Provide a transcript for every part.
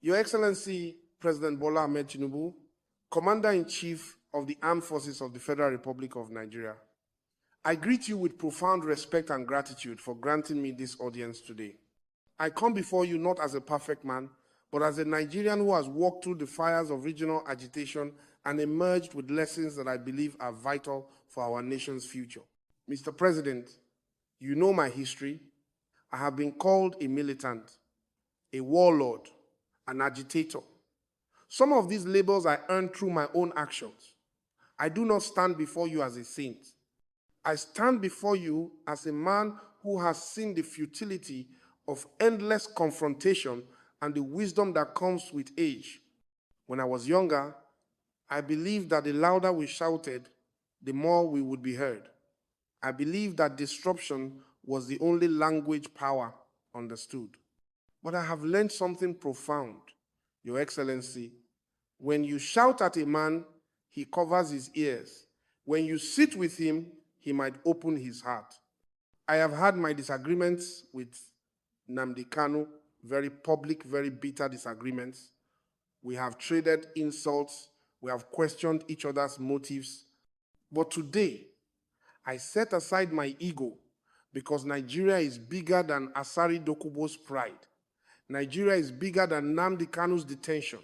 Your Excellency, President Bola Ahmed Tinubu, Commander-in-Chief of the Armed Forces of the Federal Republic of Nigeria, I greet you with profound respect and gratitude for granting me this audience today. I come before you not as a perfect man, but as a Nigerian who has walked through the fires of regional agitation and emerged with lessons that I believe are vital for our nation's future. Mr. President, you know my history. I have been called a militant, a warlord, an agitator. Some of these labels I earned through my own actions. I do not stand before you as a saint. I stand before you as a man who has seen the futility of endless confrontation and the wisdom that comes with age. When I was younger, I believed that the louder we shouted, the more we would be heard. I believed that disruption was the only language power understood. But I have learned something profound, Your Excellency. When you shout at a man, he covers his ears. When you sit with him, he might open his heart. I have had my disagreements with Nnamdi Kanu, very public, very bitter disagreements. We have traded insults. We have questioned each other's motives. But today, I set aside my ego because Nigeria is bigger than Asari Dokubo's pride. Nigeria is bigger than Nnamdi Kanu's detention.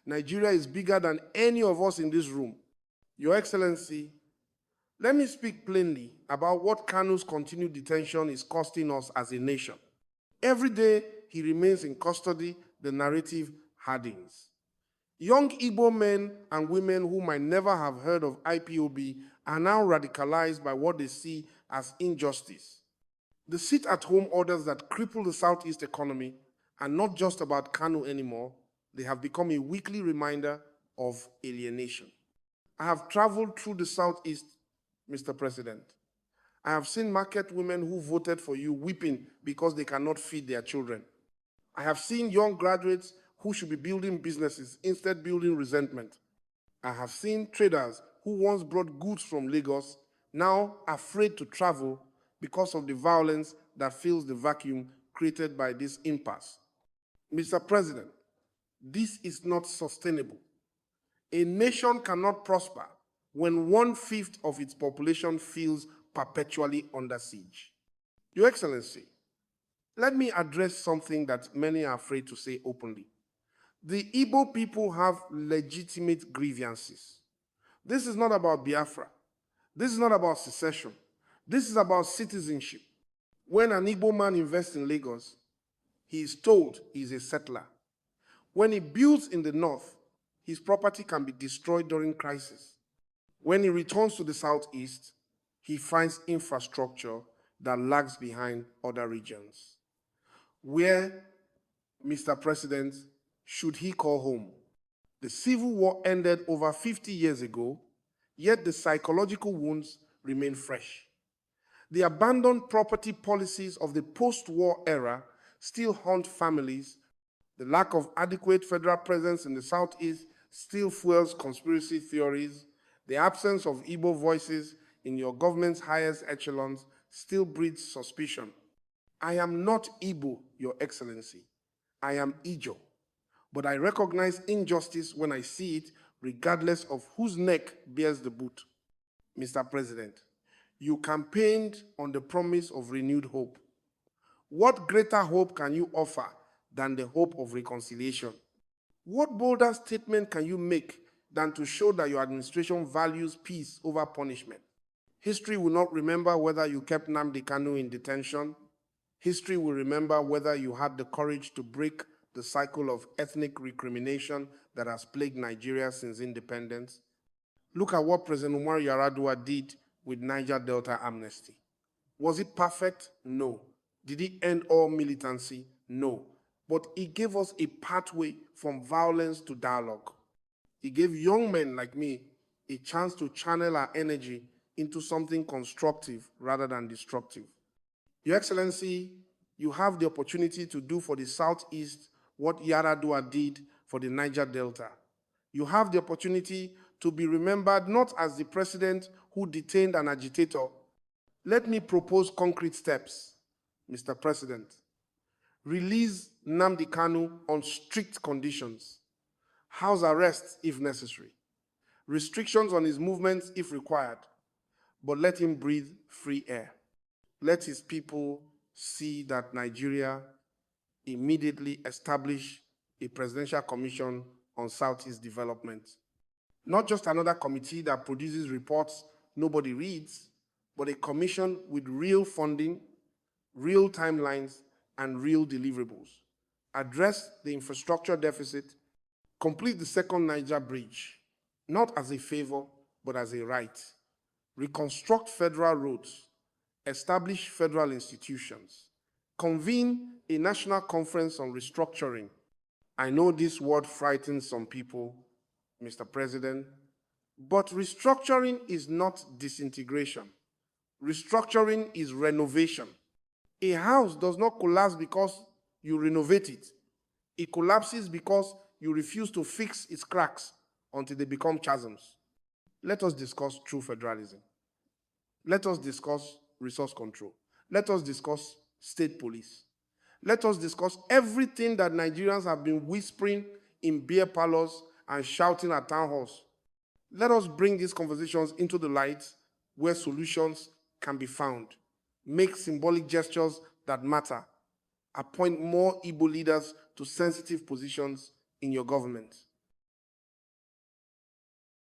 Nigeria is bigger than any of us in this room. Your Excellency, let me speak plainly about what Kanu's continued detention is costing us as a nation. Every day he remains in custody, the narrative hardens. Young Igbo men and women who might never have heard of IPOB are now radicalized by what they see as injustice. The sit-at-home orders that cripple the Southeast economy are not just about Kanu anymore. They have become a weekly reminder of alienation. I have traveled through the Southeast, Mr. President. I have seen market women who voted for you weeping because they cannot feed their children. I have seen young graduates who should be building businesses instead building resentment. I have seen traders who once brought goods from Lagos now afraid to travel because of the violence that fills the vacuum created by this impasse. Mr. President, this is not sustainable. A nation cannot prosper when 1/5 of its population feels perpetually under siege. Your Excellency, let me address something that many are afraid to say openly. The Igbo people have legitimate grievances. This is not about Biafra. This is not about secession. This is about citizenship. When an Igbo man invests in Lagos, he is told he is a settler. When he builds in the north, his property can be destroyed during crisis. When he returns to the Southeast, he finds infrastructure that lags behind other regions. Where, Mr. President, should he call home? The Civil War ended over 50 years ago, yet the psychological wounds remain fresh. The abandoned property policies of the post-war era still haunt families. The lack of adequate federal presence in the Southeast still fuels conspiracy theories. The absence of Igbo voices in your government's highest echelons still breeds suspicion. I am not Igbo, Your Excellency. I am Ijo. But I recognize injustice when I see it, regardless of whose neck bears the boot. Mr. President, you campaigned on the promise of renewed hope. What greater hope can you offer than the hope of reconciliation? What bolder statement can you make than to show that your administration values peace over punishment? History will not remember whether you kept Nnamdi Kanu in detention. History will remember whether you had the courage to break the cycle of ethnic recrimination that has plagued Nigeria since independence. Look at what President Umar Yar'Adua did with Niger Delta amnesty. Was it perfect? No. Did it end all militancy? No. But it gave us a pathway from violence to dialogue. It gave young men like me a chance to channel our energy into something constructive rather than destructive. Your Excellency, you have the opportunity to do for the Southeast what Yar'Adua did for the Niger Delta. You have the opportunity to be remembered not as the president who detained an agitator. Let me propose concrete steps, Mr. President. Release Nnamdi Kanu on strict conditions. House arrest if necessary. Restrictions on his movements if required. But let him breathe free air. Let his people see that Nigeria immediately establish a presidential commission on Southeast development. Not just another committee that produces reports nobody reads, but a commission with real funding, real timelines, and real deliverables. Address the infrastructure deficit, complete the second Niger bridge, not as a favor, but as a right. Reconstruct federal roads, establish federal institutions, convene a national conference on restructuring. I know this word frightens some people, Mr. President, but restructuring is not disintegration. Restructuring is renovation. A house does not collapse because you renovate it. It collapses because you refuse to fix its cracks until they become chasms. Let us discuss true federalism. Let us discuss resource control. Let us discuss state police. Let us discuss everything that Nigerians have been whispering in beer parlors and shouting at town halls. Let us bring these conversations into the light where solutions can be found. Make symbolic gestures that matter. Appoint more Igbo leaders to sensitive positions in your government.